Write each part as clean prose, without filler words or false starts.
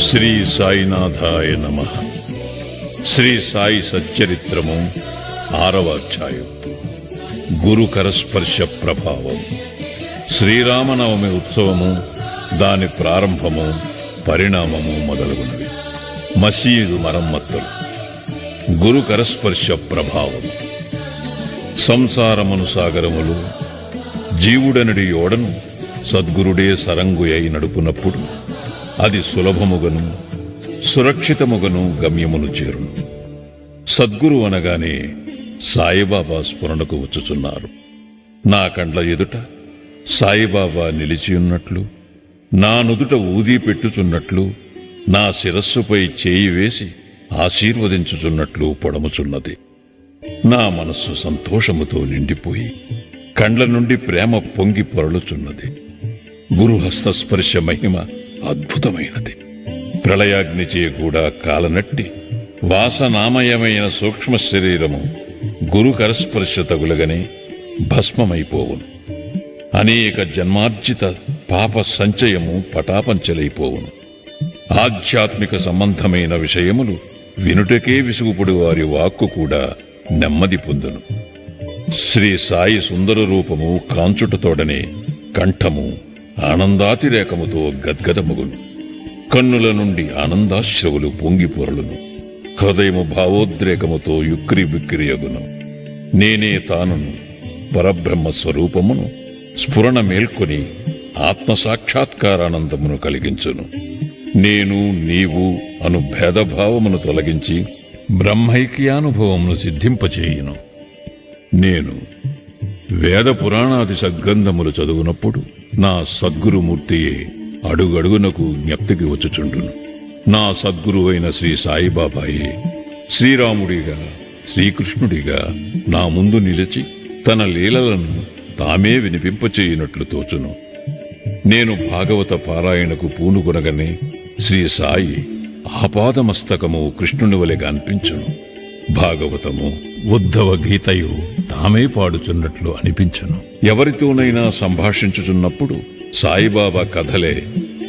శ్రీ సాయినాథాయ నమః. శ్రీ సాయి సచ్చరిత్రము 6వ అధ్యాయం. గురు కరస్పర్శ ప్రభావం. శ్రీరామనవమి ఉత్సవము, దాని ప్రారంభము, పరిణామము మొదలగునవి. మసీదు మరమ్మతులు. గురు కరస్పర్శ ప్రభావం. సంసారమును సాగరములు జీవుడనడి ఓడను సద్గురుడే సరంగు అయి నడుపునప్పుడు అది సులభముగను సురక్షితముగను గమ్యమును చేరును. సద్గురు అనగానే సాయిబాబా స్ఫురణకు వచ్చుచున్నారు. నా కండ్ల ఎదుట సాయిబాబా నిలిచియున్నట్లు, నా నుదుట ఊదీ పెట్టుచున్నట్లు, నా శిరస్సుపై చేయి వేసి ఆశీర్వదించుచున్నట్లు పొడముచున్నది. నా మనస్సు సంతోషముతో నిండిపోయి కండ్ల నుండి ప్రేమ పొంగి పొరలుచున్నది. గురుహస్తస్పర్శ మహిమ అద్భుతమైనది. ప్రళయాగ్నిచే కూడా కాలనట్టి వాసనామయమైన సూక్ష్మ శరీరము గురు కరస్పర్శ తగులగనే భస్మమైపోవును. అనేక జన్మార్జిత పాప సంచయము పటాపంచలైపోవును. ఆధ్యాత్మిక సంబంధమైన విషయములు వినుటకే విసుగుపడు వారి వాక్కు కూడా నెమ్మది పొందును. శ్రీ సాయి సుందర రూపము కాంచుటతోడనే కంఠము ఆనందాతిరేకముతో గద్గదముగును. కన్నుల నుండి ఆనందాశ్రవులు పొంగి పొరలును. హృదయము భావోద్రేకముతో యుక్కిరి బిక్కిరియగును. నేనే తానును పరబ్రహ్మ స్వరూపమును స్ఫురణ మేల్కొని ఆత్మసాక్షాత్కారానందమును కలిగించును. నేను నీవు అను భేదభావమును తొలగించి బ్రహ్మైక్యానుభవమును సిద్ధింపచేయును. నేను వేద పురాణాది సద్గ్రంథములు చదువునప్పుడు నా సద్గురుమూర్తియే అడుగడుగునకు జ్ఞప్తికి వచ్చుచుండును. నా సద్గురువైన శ్రీ సాయిబాబాయే శ్రీరాముడిగా శ్రీకృష్ణుడిగా నా ముందు నిలిచి తన లీలలను తామే వినిపింపచేయునట్లు తోచును. నేను భాగవత పారాయణకు పూనుకొనగనే శ్రీ సాయి ఆపాదమస్తకము కృష్ణుని వలెగా అనిపించును. భాగవతము ఉద్ధవ గీతయు తామే పాడుచున్నట్లు అనిపించను. ఎవరితోనైనా సంభాషించుచున్నప్పుడు సాయిబాబా కథలే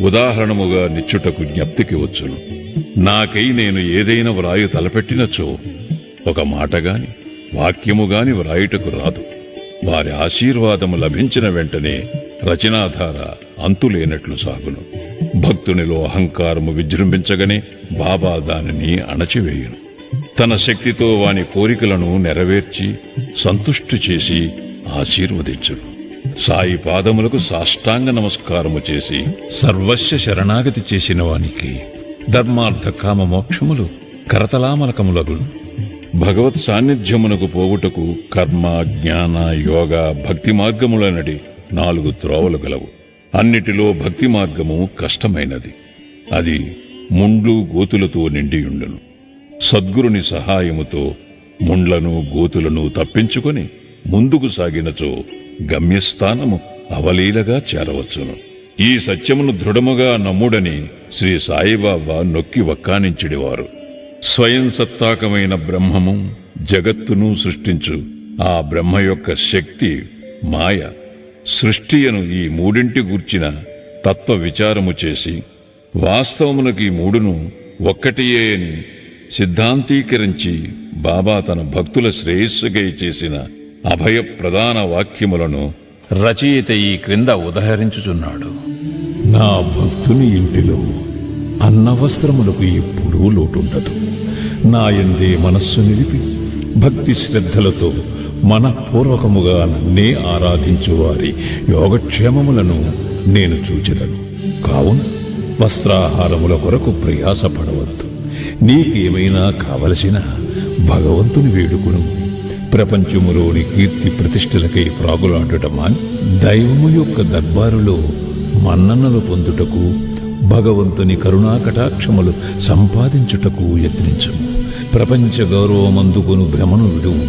ఉదాహరణముగా నిచ్చుటకు జ్ఞప్తికి వచ్చును. నాకై నేను ఏదైనా వ్రాయు తలపెట్టినచో ఒక మాటగాని వాక్యముగాని వ్రాయుటకు రాదు. వారి ఆశీర్వాదము లభించిన వెంటనే రచనాధార అంతులేనట్లు సాగును. భక్తునిలో అహంకారము విజృంభించగనే బాబా దానిని అణచివేయును. తన శక్తితో వాని కోరికలను నెరవేర్చి సంతుష్టి చేసి ఆశీర్వదించును. సాయి పాదములకు సాష్టాంగ నమస్కారము చేసి సర్వస్వ శరణాగతి చేసిన వానికి ధర్మార్థ కామ మోక్షములు కరతలామలకములగును. భగవత్ సాన్నిధ్యమునకు పోవుటకు కర్మ, జ్ఞాన, యోగ, భక్తి మార్గములనడి 4 త్రోవలు గలవు. అన్నిటిలో భక్తి మార్గము కష్టమైనది. అది ముండ్లు గోతులతో నిండియుండును. సద్గురుని సహాయముతో ముండ్లను గోతులను తప్పించుకొని ముందుకు సాగినచో గమ్యస్థానము అవలీలగా చేరవచ్చును. ఈ సత్యమును దృఢముగా నమ్ముడని శ్రీ సాయిబాబా నొక్కి వక్కానించిడివారు. స్వయం సత్తాకమైన బ్రహ్మము జగత్తును సృష్టించు ఆ బ్రహ్మ యొక్క శక్తి మాయ సృష్టియను ఈ మూడింటి గూర్చిన తత్వ విచారము చేసి వాస్తవమునకు ఈ మూడును ఒక్కటియే అని సిద్ధాంతీకరించి బాబా తన భక్తుల శ్రేయస్సుకై చేసిన అభయ ప్రధాన వాక్యములను రచయిత ఈ క్రింద ఉదహరించుచున్నాడు. నా భక్తుని ఇంటిలో అన్నవస్త్రములకు ఎప్పుడూ లోటుండదు. నా యందే మనస్సు నిలిపి భక్తి శ్రద్ధలతో మనఃపూర్వకముగా నన్నే ఆరాధించువారి యోగక్షేమములను నేను చూచెదను. కావున వస్త్రాహారముల కొరకు ప్రయాసపడవద్దు. నీకేమైనా కావలసిన భగవంతుని వేడుకును. ప్రపంచములోని కీర్తి ప్రతిష్టలకై ప్రాగులాడటమాని దైవము యొక్క దర్బారులో మన్ననలు పొందుటకు, భగవంతుని కరుణాకటాక్షములు సంపాదించుటకు యత్నించము. ప్రపంచ గౌరవమందుకును భ్రమను విడువు.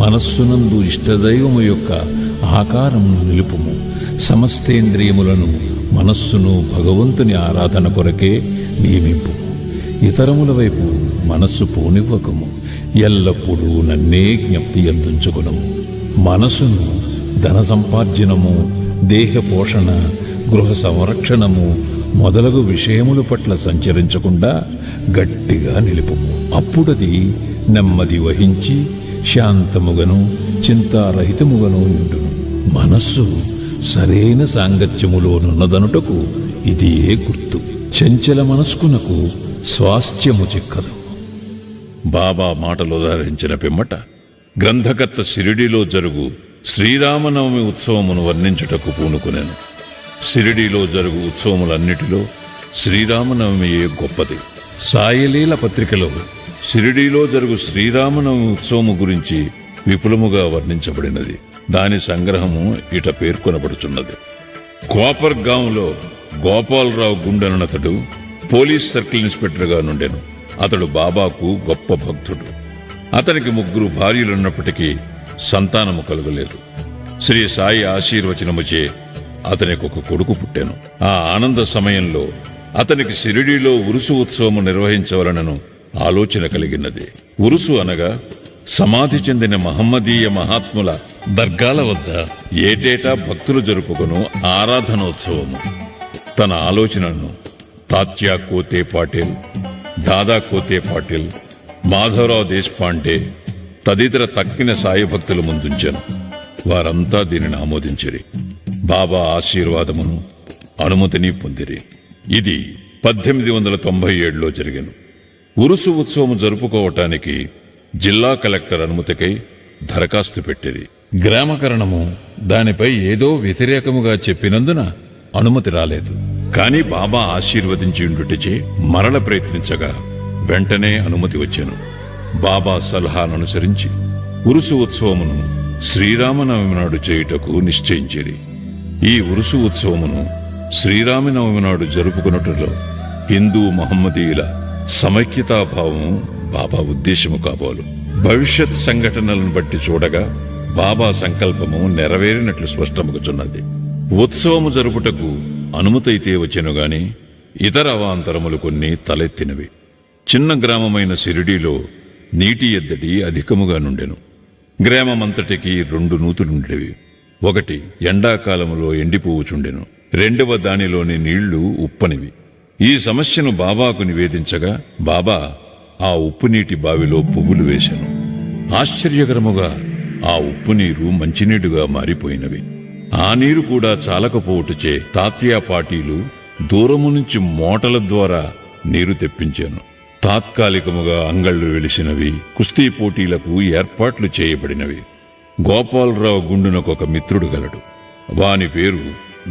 మనస్సునందు ఇష్టదైవము యొక్క ఆకారమును నిలుపుము. సమస్తేంద్రియములను మనస్సును భగవంతుని ఆరాధన కొరకే నియమింపు. ఇతరముల వైపు మనస్సు పోనివ్వకము. ఎల్లప్పుడూ నన్నే జ్ఞప్తి అందించుకునము. మనసును ధన సంపార్జనము, దేహ పోషణ, గృహ సంరక్షణము మొదలగు విషయముల పట్ల సంచరించకుండా గట్టిగా నిలుపుము. అప్పుడది నెమ్మది వహించి శాంతముగను చింతారహితముగను ఉండును. మనస్సు సరైన సాంగత్యములోనున్నదనుటకు ఇది ఏ గుర్తు. చంచల మనస్కునకు స్వాస్థ్యము చిక్కదు. బాబా మాటలు ఉదాహరించిన పిమ్మట గ్రంథకర్త షిరిడీలో జరుగు శ్రీరామనవమి ఉత్సవమును వర్ణించుటకు పూనుకునేను. షిరిడీలో జరుగు ఉత్సవములన్నిటిలో శ్రీరామనవమియే గొప్పది. సాయిలీల పత్రికలో షిరిడీలో జరుగు శ్రీరామనవమి ఉత్సవము గురించి విపులముగా వర్ణించబడినది. దాని సంగ్రహము ఇట పేర్కొనబడుచున్నది. కోపర్ గాంలో గోపాలరావు గుండెనతడు పోలీస్ సర్కిల్ ఇన్స్పెక్టర్గా నుండెను. అతడు బాబాకు గొప్ప భక్తుడు. అతనికి 3 భార్యలున్నప్పటికీ సంతానము కలుగలేదు. శ్రీ సాయి ఆశీర్వచనముచే అతనికి ఒక కొడుకు పుట్టెను. ఆ ఆనంద సమయంలో అతనికి షిరిడీలో ఉరుసు ఉత్సవము నిర్వహించవలనను ఆలోచన కలిగినది. ఉరుసు అనగా సమాధి చెందిన మహమ్మదీయ మహాత్ముల దర్గాల వద్ద ఏటేటా భక్తులు జరుపుకొను ఆరాధనోత్సవము. తన ఆలోచనను తాత్యా కోతే పాటిల్, దాదా కోతే పాటిల్, మాధవరావు దేశపాండే తదితర తక్కిన సాయి భక్తుల ముందుంచాను. వారంతా దీనిని ఆమోదించిరి. బాబా ఆశీర్వాదమును అనుమతిని పొందిరి. ఇది 1897లో జరిగెను. ఉరుసు ఉత్సవము జరుపుకోవటానికి జిల్లా కలెక్టర్ అనుమతికై దరఖాస్తు పెట్టిరి. గ్రామకరణము దానిపై ఏదో వ్యతిరేకముగా చెప్పినందున అనుమతి రాలేదు. కాని బాబా ఆశీర్వదించి ఉండుటచే మరల ప్రయత్నించగా వెంటనే అనుమతి వచ్చెను. బాబా సలహాననుసరించి ఉరుసు ఉత్సవమును శ్రీరామనవమి నాడు చేయుటకు నిశ్చయించిరి. ఈ ఉరుసు ఉత్సవమును శ్రీరామనవమి నాడు జరుపుకున్నట్టులో హిందూ మహమ్మదీయుల సమైక్యతాభావము బాబా ఉద్దేశము కాబోలు. భవిష్యత్ సంఘటనలను బట్టి చూడగా బాబా సంకల్పము నెరవేరినట్లు స్పష్టమగుచున్నది. ఉత్సవము జరుపుటకు అనుమతైతే వచ్చెను గాని ఇతర అవాంతరములు కొన్ని తలెత్తినవి. చిన్న గ్రామమైన షిరిడీలో నీటి ఎద్దడి అధికముగా నుండెను. గ్రామమంతటికి 2 నూతులుండేవి. ఒకటి ఎండాకాలములో ఎండిపోవుచుండెను. రెండవ దానిలోని నీళ్లు ఉప్పనివి. ఈ సమస్యను బాబాకు నివేదించగా బాబా ఆ ఉప్పు నీటి బావిలో పువ్వులు వేశాను. ఆశ్చర్యకరముగా ఆ ఉప్పు నీరు మంచినీరుగా మారిపోయినవి. ఆ నీరు కూడా చాలకపోవుటచే తాత్యా పాటీలు దూరము నుంచి మోటల ద్వారా నీరు తెప్పించాను. తాత్కాలికముగా అంగళ్ళు వెలిసినవి. కుస్తీ పోటీలకు ఏర్పాట్లు చేయబడినవి. గోపాలరావు గుండునకొక మిత్రుడు గలడు. వాని పేరు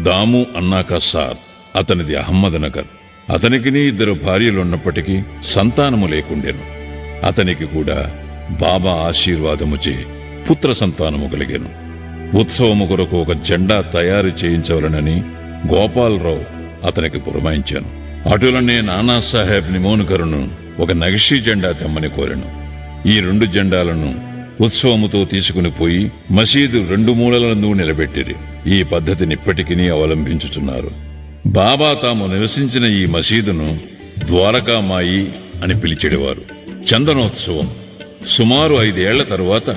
దాము అన్నాకా సార్. అతనిది అహ్మద్నగర్. అతనికిని 2 భార్యలున్నప్పటికీ సంతానము లేకుండెను. అతనికి కూడా బాబా ఆశీర్వాదముచే పుత్ర సంతానము కలిగెను. ఉత్సవము కొరకు ఒక జెండా తయారు చేయించవలనని గోపాలరావు అతనికి పురమాయించాను. అటులనే నానాసాహెబ్ నిమోన్కరును ఒక నగిషీ జెండా తెమ్మని కోరెను. ఈ 2 జెండాలను ఉత్సవముతో తీసుకుని పోయి మసీదు 2 మూలలందు నిలబెట్టిరి. ఈ పద్ధతిని ఇప్పటికీ అవలంబించుచున్నారు. బాబా తాము నివసించిన ఈ మసీదును ద్వారకామాయి అని పిలిచెడివారు. చందనోత్సవం సుమారు 5 ఏళ్ల తరువాత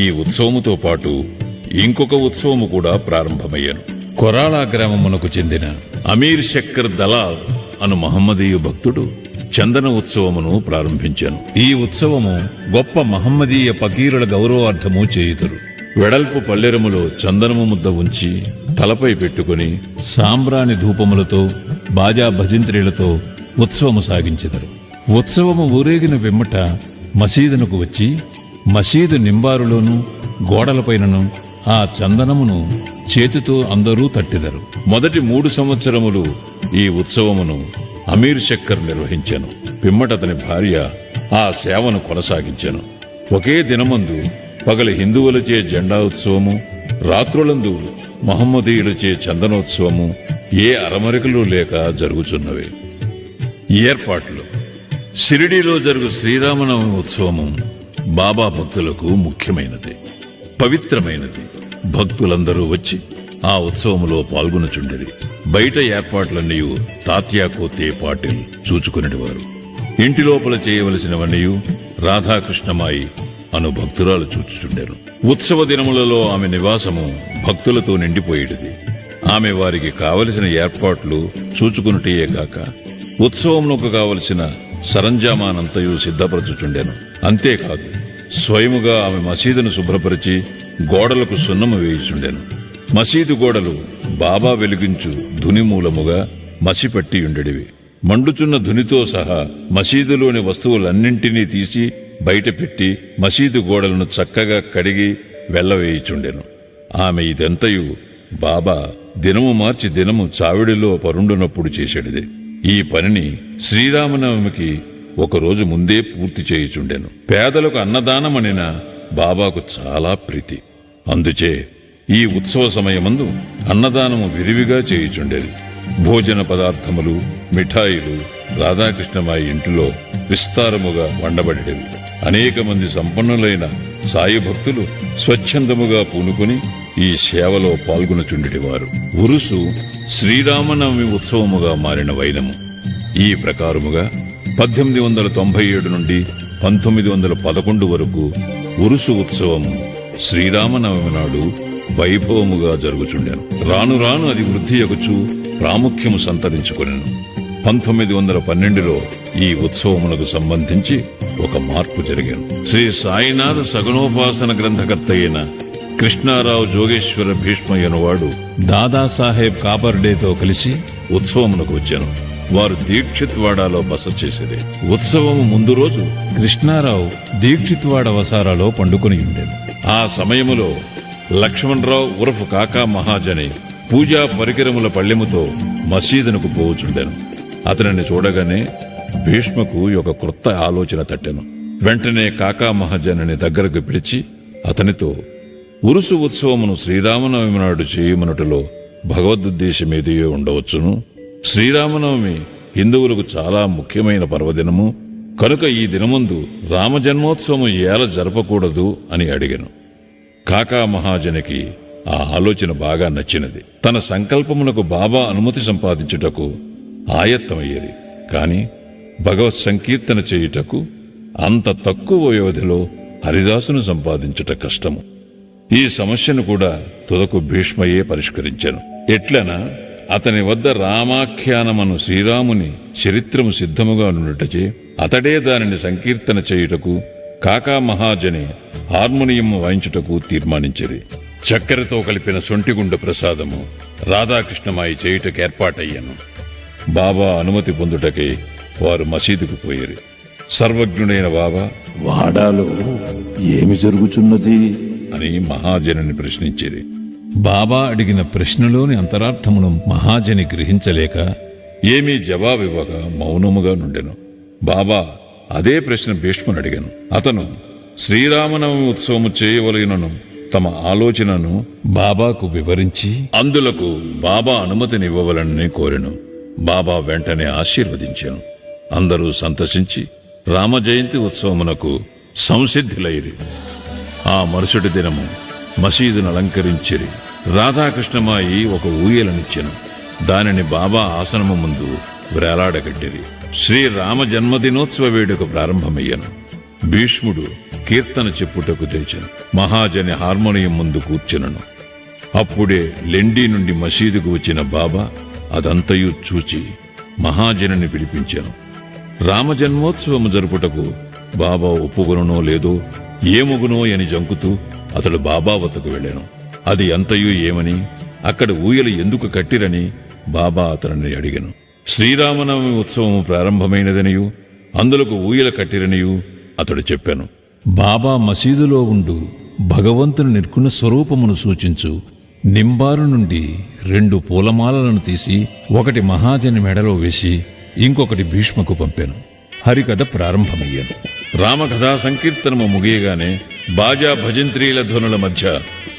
ఈ ఉత్సవముతో పాటు ఇంకొక ఉత్సవము కూడా ప్రారంభమయ్యాను. కొరాళా గ్రామమునకు చెందిన అమీర్ శక్కర్ దలాల్ అను మహమ్మదీయ భక్తుడు చందన ఉత్సవమును ప్రారంభించాను. ఈ ఉత్సవము గొప్ప మహమ్మదీయ ఫకీరుల గౌరవార్థము చేయుదురు. వెడల్పు పల్లెరములో చందనము ముద్ద ఉంచి తలపై పెట్టుకుని సాంబ్రాణి ధూపములతో బాజా భజంత్రీలతో ఉత్సవము సాగించెదరు. ఉత్సవము ఊరేగిన వెమ్మట మసీదునకు వచ్చి మసీదు నింబారులోనూ గోడలపైనను ఆ చందనమును చేతితో అందరూ తట్టిదరు. మొదటి 3 సంవత్సరములు ఈ ఉత్సవమును అమీర్ శక్కర్ నిర్వహించాను. పిమ్మటతని భార్య ఆ సేవను కొనసాగించాను. ఒకే దినమందు పగలు హిందువులచే జెండా ఉత్సవము, రాత్రులందు మహమ్మదీయులచే చందనోత్సవము ఏ అరమరికలు లేక జరుగుచున్నవి. ఏర్పాట్లు. షిరిడీలో జరుగు శ్రీరామనవమి ఉత్సవము బాబా భక్తులకు ముఖ్యమైనది, పవిత్రమైనది. భక్తులందరూ వచ్చి ఆ ఉత్సవములో పాల్గొనుచుండిరి. బయట ఏర్పాట్లన్నీ తాత్యాకోతే పాటిల్ చూచుకునేవారు. ఇంటి లోపల చేయవలసినవన్నీ రాధాకృష్ణమాయి అను భక్తురాలు చూచుచుండెను. ఉత్సవ దినములలో ఆమె నివాసము భక్తులతో నిండిపోయేటిది. ఆమె వారికి కావలసిన ఏర్పాట్లు చూచుకునుటయే కాక ఉత్సవమునకు కావలసిన సరంజామానంతయు సిద్ధపరచుచుండెను. అంతేకాదు స్వయముగా ఆమె మసీదును శుభ్రపరిచి గోడలకు సున్నము వేయుచుండెను. మసీదు గోడలు బాబా వెలిగించు ధుని మూలముగా మసిపట్టియుండెడివి. మండుచున్న ధునితో సహా మసీదులోని వస్తువులన్నింటినీ తీసి బయటపెట్టి మసీదు గోడలను చక్కగా కడిగి వెళ్లవేయుచుండెను. ఆమె ఇదంతయు బాబా దినము మార్చి దినము చావిడిలో పరుండునప్పుడు చేసేటిది. ఈ పనిని శ్రీరామనవమికి ఒకరోజు ముందే పూర్తి చేయుచుండెను. పేదలకు అన్నదానమనిన బాబాకు చాలా ప్రీతి. అందుచే ఈ ఉత్సవ సమయమందు అన్నదానము విరివిగా చేయుచుండేది. భోజన పదార్థములు, మిఠాయిలు రాధాకృష్ణమాయి ఇంటిలో విస్తారముగా వండబడేవి. అనేక మంది సంపన్నులైన సాయి భక్తులు స్వచ్ఛందముగా పూనుకుని ఈ సేవలో పాల్గొనుచుండేవారు. ఉరుసు శ్రీరామనవమి ఉత్సవముగా మారిన వైనము. ఈ ప్రకారముగా 1897 నుండి 1911 వరకు ఉరుసు ఉత్సవము శ్రీరామనవమి నాడు వైభవముగా జరుగుచుండెను. రాను రాను అది వృద్ధి యొగుచు ప్రాముఖ్యము సంతరించుకొనెను. 1912లో ఈ ఉత్సవమునకు సంబంధించి ఒక మార్పు జరిగాను. శ్రీ సాయినాథ సగుణోపాసన గ్రంథకర్త అయిన కృష్ణారావు జోగేశ్వర భీష్మయ్యనువాడు దాదాసాహెబ్ కాపర్డేతో కలిసి ఉత్సవమునకు వచ్చాను. వారు దీక్షిత్వాడాలో బస చేసేది. ఉత్సవము ముందు రోజు కృష్ణారావు దీక్షిత్వాడ వసారాలో పండుకొని ఉండేది. ఆ సమయములో లక్ష్మణరావు ఉరఫ్ కాకా మహాజని పూజా పరికరముల పళ్ళెముతో మసీదునకు పోవుచుండెను. అతనిని చూడగానే భీష్మకు ఒక క్రొత్త ఆలోచన తట్టెను. వెంటనే కాకా మహాజనిని దగ్గరకు పిలిచి అతనితో ఉరుసు ఉత్సవమును శ్రీరామనవమి నాడు చేయమనుటలో భగవదుద్దేశమేదియో ఉండవచ్చును. శ్రీరామనవమి హిందువులకు చాలా ముఖ్యమైన పర్వదినము కనుక ఈ దినముందు రామజన్మోత్సవము ఏల జరపకూడదు అని అడిగాను. కాకా మహాజనికి ఆ ఆలోచన బాగా నచ్చినది. తన సంకల్పమునకు బాబా అనుమతి సంపాదించుటకు ఆయత్తమయ్యేది. కాని భగవత్ సంకీర్తన చేయుటకు అంత తక్కువ వ్యవధిలో హరిదాసును సంపాదించుట కష్టము. ఈ సమస్యను కూడా తుదకు భీష్మయే పరిష్కరించాను. ఎట్లనా అతని వద్ద రామాఖ్యానమను శ్రీరాముని చరిత్రము సిద్ధముగా నుండుటచే అతడే దానిని సంకీర్తన చేయుటకు కాకా మహాజని హార్మోనియం వాయించుటకు తీర్మానించిరి. చక్కెరతో కలిపిన సొంటిగుండ ప్రసాదము రాధాకృష్ణమాయి చేయుటకు ఏర్పాటయ్యాను. బాబా అనుమతి పొందుటకై వారు మసీదుకు పోయిరి. సర్వజ్ఞుడైన బాబా, వాడాలో ఏమి జరుగుచున్నది అని మహాజనిని ప్రశ్నించిరి. బాబా అడిగిన ప్రశ్నలోని అంతరార్థమును మహాజని గ్రహించలేక ఏమీ జవాబివ్వక మౌనముగా నుండెను. బాబా అదే ప్రశ్న భీష్ముని అడిగాను. అతను శ్రీరామనవమి ఉత్సవము చేయవలెనను తమ ఆలోచనను బాబాకు వివరించి అందులకు బాబా అనుమతినివ్వవలనని కోరెను. బాబా వెంటనే ఆశీర్వదించాను. అందరూ సంతసించి రామజయంతి ఉత్సవమునకు సంసిద్ధులైరి. ఆ మరుసటి దినము మసీదును అలంకరించిరి. రాధాకృష్ణమాయి ఒక ఊయలనిచ్చెను. దానిని బాబా ఆసనము ముందు వ్రేలాడగట్టిరి. శ్రీరామ జన్మదినోత్సవ వేడుక ప్రారంభమయ్యాను. భీష్ముడు కీర్తన చెప్పుటకు తెచ్చాను. మహాజని హార్మోనియం ముందు కూర్చునను. అప్పుడే లెండి నుండి మసీదుకు వచ్చిన బాబా అదంతయు చూచి మహాజనిని పిలిపించాను. రామజన్మోత్సవము జరుపుటకు బాబా ఒప్పుకొనో లేదో ఏమొగునో అని జంకుతూ అతడు బాబా వద్దకు వెళ్ళాను. అది అంతయు ఏమని, అక్కడ ఊయలు ఎందుకు కట్టిరని బాబా అతనిని అడిగాను. శ్రీరామనవమి ఉత్సవము ప్రారంభమైనదనియు అందులకు ఊయల కట్టిరనియు అతడు చెప్పాను. బాబా మసీదులో ఉండు భగవంతుని నిర్గుణ స్వరూపమును సూచించు నింబారు నుండి 2 పూలమాలలను తీసి ఒకటి మహాజని మెడలో వేసి ఇంకొకటి భీష్మకు పంపాను. హరికథ ప్రారంభమయ్యాను. రామకథా సంకీర్తనము ముగియగానే బాజా భజంత్రీల ధ్వనుల మధ్య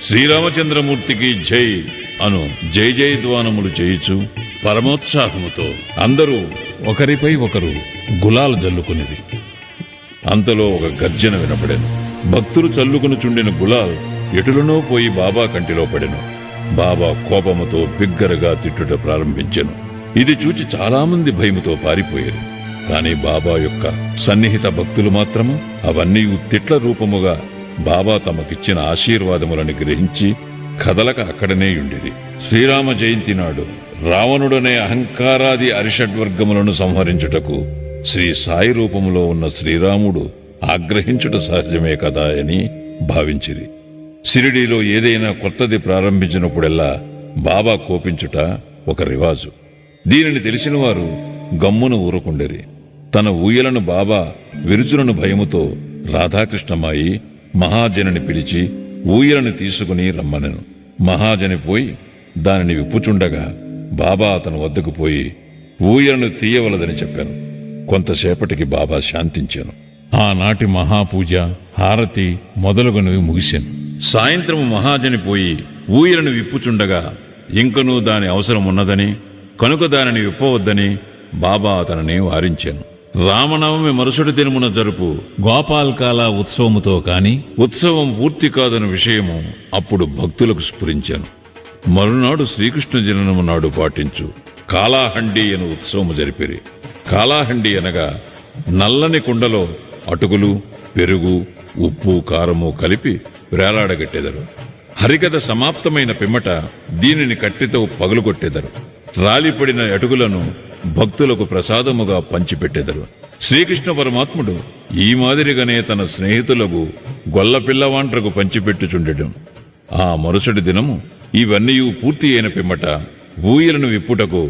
శ్రీరామచంద్రమూర్తికి జై అను జై జయధ్వానములు చేయిచు పరమోత్సాహముతో అందరూ ఒకరిపై ఒకరు గులాలు జల్లుకునిది. అంతలో ఒక గర్జన వినపడెను. భక్తులు చల్లుకుని చుండిన గులాల్ ఎటులనో పోయి బాబా కంటిలో పడెను. బాబా కోపముతో బిగ్గరగా తిట్టుట ప్రారంభించెను. ఇది చూచి చాలామంది భయముతో పారిపోయారు. కాని బాబా యొక్క సన్నిహిత భక్తులు మాత్రము అవన్నీ తిట్ల రూపముగా బాబా తమకిచ్చిన ఆశీర్వాదములను గ్రహించి కదలక అక్కడనే యుండిరి. శ్రీరామ జయంతి నాడు రావణుడనే అహంకారాది అరిషడ్వర్గములను సంహరించుటకు శ్రీ సాయి రూపములో ఉన్న శ్రీరాముడు ఆగ్రహించుట సహజమే కదా అని భావించిరి. షిరిడీలో ఏదైనా కొత్తది ప్రారంభించినప్పుడెల్లా బాబా కోపించుట ఒక రివాజు. దీనిని తెలిసిన వారు గమ్మును ఊరుకుండేరి. తన ఊయలను బాబా విరుచునను భయముతో రాధాకృష్ణమాయి మహాజనిని పిలిచి ఊయలను తీసుకుని రమ్మనెను. మహాజని పోయి దానిని విప్పుచుండగా బాబా అతని వద్దకు పోయి ఊయలను తీయవలదని చెప్పాను. కొంతసేపటికి బాబా శాంతించాను. ఆనాటి మహాపూజ, హారతి మొదలగునవి ముగిశాను. సాయంత్రము మహాజని పోయి ఊయలను విప్పుచుండగా ఇంకనూ దాని అవసరం ఉన్నదని కనుక దానిని విప్పవద్దని బాబా అతనిని వారించాను. రామనవమి మరుసటి దినమున జరుపు గోపాల్కాల ఉత్సవముతో కాని ఉత్సవం పూర్తి కాదన్న విషయము అప్పుడు భక్తులకు స్ఫురించాను. మరునాడు శ్రీకృష్ణ జననము నాడు పాటించు కాలాహండి అను ఉత్సవము జరిపిరి. కాలాహండి అనగా నల్లని కుండలో అటుకులు, పెరుగు, ఉప్పు, కారము కలిపి వేలాడగట్టెదరు. హరికథ సమాప్తమైన పిమ్మట దీనిని కట్టితో పగులుకొట్టెదరు. రాలిపడిన అటుకులను భక్తులకు ప్రసాదముగా పంచిపెట్టెదరు. శ్రీకృష్ణ పరమాత్ముడు ఈ మాదిరిగానే తన స్నేహితులకు గొల్ల పిల్లవాంట్రకు పంచిపెట్టుచుండెను. ఆ మరుసటి దినము ఇవన్నీ పూర్తి అయిన పిమ్మట ఊయలను విప్పుటకు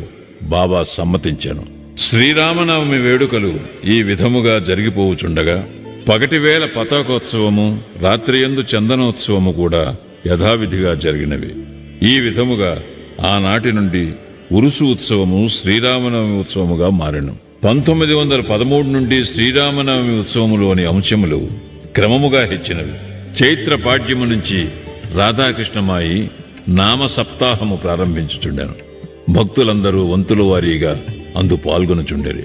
బాబా సమ్మతించాను. శ్రీరామనవమి వేడుకలు ఈ విధముగా జరిగిపోవుచుండగా పగటివేళ పతాకోత్సవము, రాత్రియందు చందనోత్సవము కూడా యథావిధిగా జరిగినవి. ఈ విధముగా ఆనాటి నుండి ఉరుసు ఉత్సవము శ్రీరామనవమి ఉత్సవముగా మారెను. 1913 నుండి శ్రీరామనవమి ఉత్సవములోని అంశములు క్రమముగా హెచ్చినవి. చైత్ర పాడ్యము నుంచి రాధాకృష్ణమాయి నామ సప్తాహము ప్రారంభించుచుండెను. భక్తులందరూ వంతుల వారీగా అందు పాల్గొనుచుండెరి.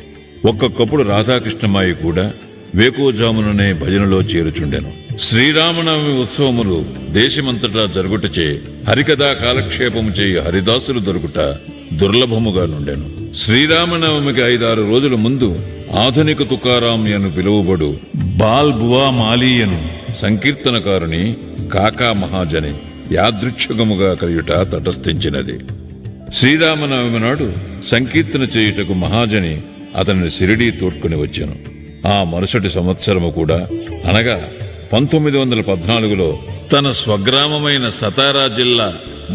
ఒక్కొక్కప్పుడు రాధాకృష్ణమాయి కూడా వేకోజాముననే భజనలో చేరుచుండెను. శ్రీరామనవమి ఉత్సవములు దేశమంతటా జరుగుటచే హరికథా కాలక్షేపము చేయి హరిదాసులు దొరుకుట దుర్లభముగా నుండెను. శ్రీరామనవమికి 5-6 రోజుల ముందు ఆధునిక తుకారాం అని పిలువబడు బాల్ బువా మాలీయను సంకీర్తనకారుని కాకా మహాజని యాదృచ్ఛికముగా కలియుట తటస్థించినది. శ్రీరామనవమి నాడు సంకీర్తన చేయుటకు మహాజని అతనిని షిరిడీ తోడ్కొని వచ్చాను. ఆ మరుసటి సంవత్సరము కూడా అనగా 1914లో తన స్వగ్రామమైన సతారా జిల్లా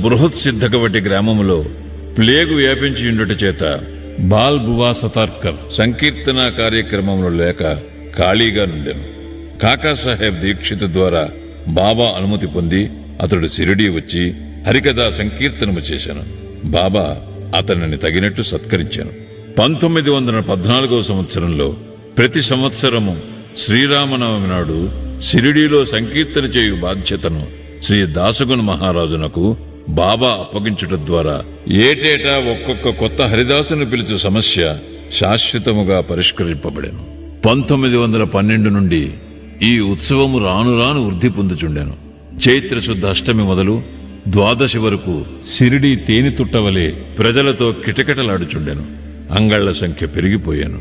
బృహత్ సిద్ధకవటి గ్రామములో ప్లేగు వ్యాపించి ఉండుట చేత బాల్ బువా సతార్కర్ సంకీర్తన కార్యక్రమంలో లేక ఖాళీగా నుండెను. కాకాసాహెబ్ దీక్షిత్ ద్వారా బాబా అనుమతి పొంది అతడు షిరిడీ వచ్చి హరికథా సంకీర్తనము చేశాను. బాబా అతనిని తగినట్టు సత్కరించాను. 1914వ సంవత్సరంలో ప్రతి సంవత్సరము శ్రీరామనవమి నాడు షిరిడీలో సంకీర్తన చేయు బాధ్యతను శ్రీ దాసగుణ మహారాజునకు బాబా అప్పగించుట ద్వారా ఏటేటా ఒక్కొక్క కొత్త హరిదాసును పిలుచు సమస్య శాశ్వతముగా పరిష్కరింపబడెను. 1912 నుండి ఈ ఉత్సవము రాను రాను వృద్ధి పొందుచుండెను. చైత్రశుద్ధ అష్టమి మొదలు ద్వాదశి వరకు షిరిడీ తేనె తుట్టవలే ప్రజలతో కిటకిటలాడుచుండెను. అంగళ్ల సంఖ్య పెరిగిపోయాను.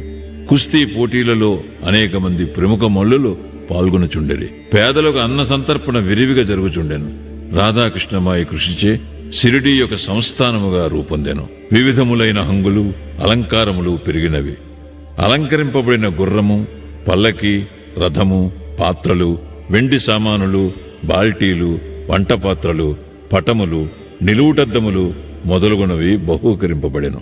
కుస్తీ పోటీలలో అనేక మంది ప్రముఖ మల్లులు పాల్గొనుచుండెరి. పేదలకు అన్న సంతర్పణ విరివిగా జరుగుచుండెను. రాధాకృష్ణమాయి కృషిచే షిరిడీ యొక్క సంస్థానముగా రూపొందెను. వివిధములైన హంగులు, అలంకారములు పెరిగినవి. అలంకరింపబడిన గుర్రము, పల్లకి, రథము, పాత్రలు, వెండి సామానులు, బాల్టీలు, వంట పాత్రలు, పటములు, నిలువుటద్దములు మొదలుగునవి బహూకరింపబడెను.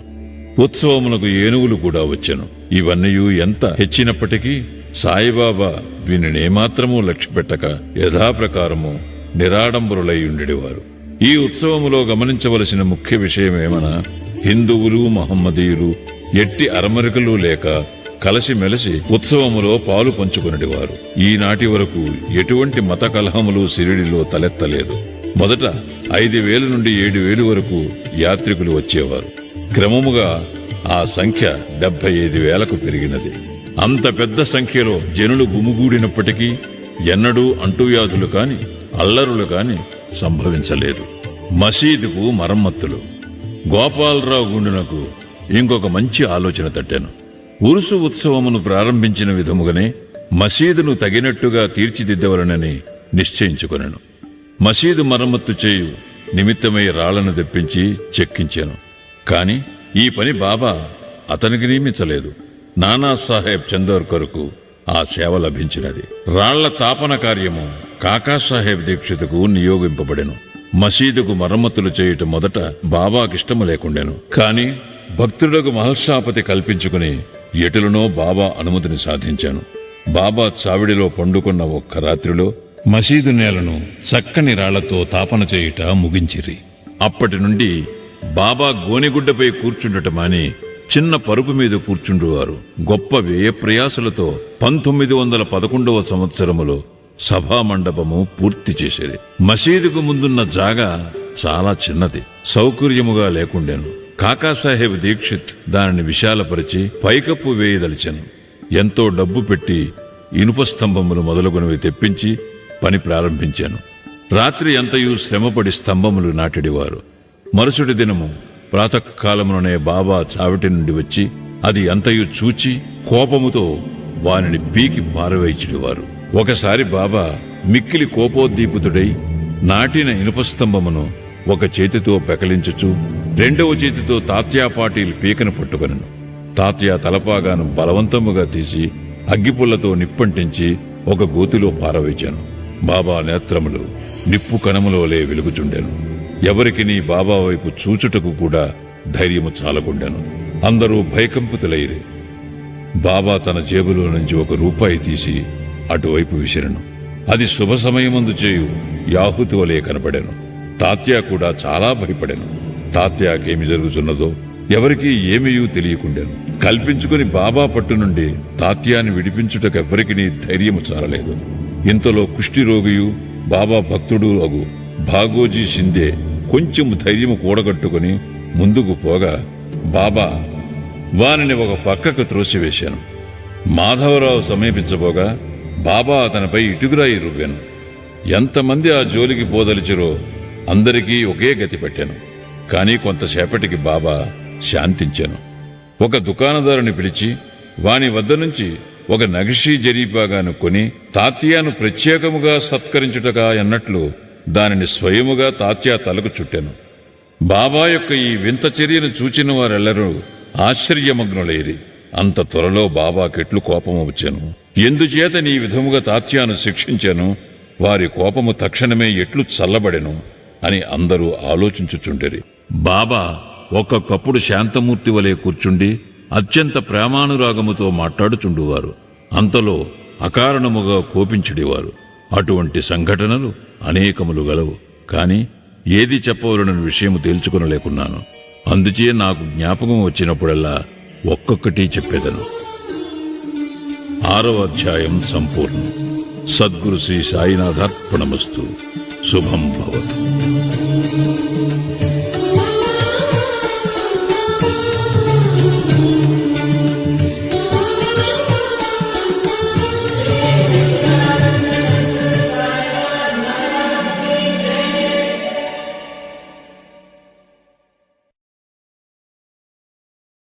ఉత్సవములకు ఏనుగులు కూడా వచ్చెను. ఇవన్నీ ఎంత హెచ్చినప్పటికీ సాయిబాబా వీనినేమాత్రమూ లక్ష్యపెట్టక యథాప్రకారము నిరాడంబరులై ఉండేవారు. ఈ ఉత్సవములో గమనించవలసిన ముఖ్య విషయమేమన హిందువులు, మహమ్మదీయులు ఎట్టి అరమరికలు లేక కలసిమెలసి ఉత్సవములో పాలు పంచుకొనివారు. ఈనాటి వరకు ఎటువంటి మత కలహములు షిరిడీలో తలెత్తలేదు. మొదట 5,000 నుండి 7,000 వరకు యాత్రికులు వచ్చేవారు. క్రమముగా ఆ సంఖ్య 75,000కు పెరిగినది. అంత పెద్ద సంఖ్యలో జనులు గుమిగూడినప్పటికీ ఎన్నడూ అంటువ్యాధులు కాని అల్లరులు కాని సంభవించలేదు. మసీదుకు మరమ్మత్తులు. గోపాలరావు గుండెనకు ఇంకొక మంచి ఆలోచన తట్టాను. ఉరుసు ఉత్సవమును ప్రారంభించిన విధముగానే మసీదును తగినట్టుగా తీర్చిదిద్దవలనని నిశ్చయించుకొనెను. మసీదు మరమ్మత్తు చేయు నిమిత్తమై రాళ్లను తెప్పించి చెక్కించాను. కాని ఈ పని బాబా అతనికి నియమించలేదు. నానాసాహెబ్ చందోర్కర్కు ఆ సేవ లభించినది. రాళ్ల తాపన కార్యము కాకాసాహెబ్ దీక్షితుకు నియోగింపబడెను. మసీదుకు మరమ్మతులు చేయుట మొదట బాబాకిష్టము లేకుండెను. కాని భక్తులకు మహల్షాపతి కల్పించుకుని ఎటులనో బాబా అనుమతిని సాధించాను. బాబా చావిడిలో పండుకున్న ఒక్క రాత్రిలో మసీదు నేలను చక్కని రాళ్లతో తాపన చేయుట ముగించిరి. అప్పటి నుండి బాబా గోనెగుడ్డపై కూర్చుండటమాని చిన్న పరుపు మీద కూర్చుండువారు. గొప్ప వ్యయ ప్రయాసలతో 1911 సంవత్సరములో సభామండపము పూర్తి చేసేది. మసీదుకు ముందున్న జాగా చాలా చిన్నది, సౌకర్యముగా లేకుండెను. కాకాసాహెబ్ దీక్షిత్ దానిని విశాలపరిచి పైకప్పు వేయదలిచెను. ఎంతో డబ్బు పెట్టి ఇనుప స్తంభములు మొదలుగునవి తెప్పించి పని ప్రారంభించాను. రాత్రి అంతయు శ్రమపడి స్తంభములు నాటిడివారు. మరుసటి దినము ప్రాతకాలముననే బాబా చావిటి నుండి వచ్చి అది అంతయు చూచి కోపముతో వానిని పీకి పారవేయించిడివారు. ఒకసారి బాబా మిక్కిలి కోపోద్దీపితుడై నాటిన ఇనుప స్తంభమును ఒక చేతితో పెకలించుచు రెండవ చేతితో తాత్యా పాటీలు పీకను పట్టుకొనెను. తాత్యా తలపాగాను బలవంతముగా తీసి అగ్గిపుల్లతో నిప్పంటించి ఒక గోతిలో పారవేచాను. బాబా నేత్రములు నిప్పు కణములోలే వెలుగుచుండెను. ఎవరికి నీ బాబా వైపు చూచుటకు కూడా ధైర్యము చాలకుండెను. అందరూ భయకంపితులైరి. బాబా తన జేబులో నుంచి ₹1 తీసి అటువైపు విసిరెను. అది శుభ సమయమందు చేయు యాహుతి వలె కనబడెను. తాత్యా కూడా చాలా భయపడెను. తాత్యాకేమి జరుగుతున్నదో ఎవరికీ ఏమీయూ తెలియకుండెను. కల్పించుకుని బాబా పట్టు నుండి తాత్యాన్ని విడిపించుటకెవ్వరికి ధైర్యము చాలలేదు. ఇంతలో కుష్ఠిరోగియు బాబా భక్తుడు అగు భాగోజీ షిందే కొంచెం ధైర్యము కూడగట్టుకుని ముందుకు పోగా బాబా వానిని ఒక పక్కకు త్రోసివేశాను. మాధవరావు సమీపించబోగా బాబా అతనిపై ఇటుకురాయి రువ్వాను. ఎంతమంది ఆ జోలికి పోదలిచిరో అందరికీ ఒకే గతి పట్టాను. కాని కొంతసేపటికి బాబా శాంతించాను. ఒక దుకాణదారుని పిలిచి వాని వద్ద నుంచి ఒక నగిషీ జరీపాగాను కొని తాత్యాను ప్రత్యేకముగా సత్కరించుటగా అన్నట్లు దానిని స్వయముగా తాత్యా తలకు చుట్టాను. బాబా యొక్క ఈ వింత చర్యను చూచిన వారెల్లరూ ఆశ్చర్యమగ్నులైరి. అంత త్వరలో బాబాకెట్లు కోపము వచ్చాను. ఎందుచేత నీ విధముగా తాత్యాను శిక్షించాను, వారి కోపము తక్షణమే ఎట్లు చల్లబడెను అని అందరూ ఆలోచించుచుండెరి. బాబా ఒక్కొక్కప్పుడు శాంతమూర్తి వలె కూర్చుండి అత్యంత ప్రేమానురాగముతో మాట్లాడుచుండువారు. అంతలో అకారణముగా కోపించుడివారు. అటువంటి సంఘటనలు అనేకములు గలవు. కాని ఏది చెప్పవలనని విషయము తేల్చుకొనలేకున్నాను. అందుచే నాకు జ్ఞాపకం వచ్చినప్పుడల్లా ఒక్కొక్కటి చెప్పేదను. 6వ అధ్యాయం సంపూర్ణం. సద్గురు శ్రీ సాయినాథార్పణమస్తు. శుభం భవతు.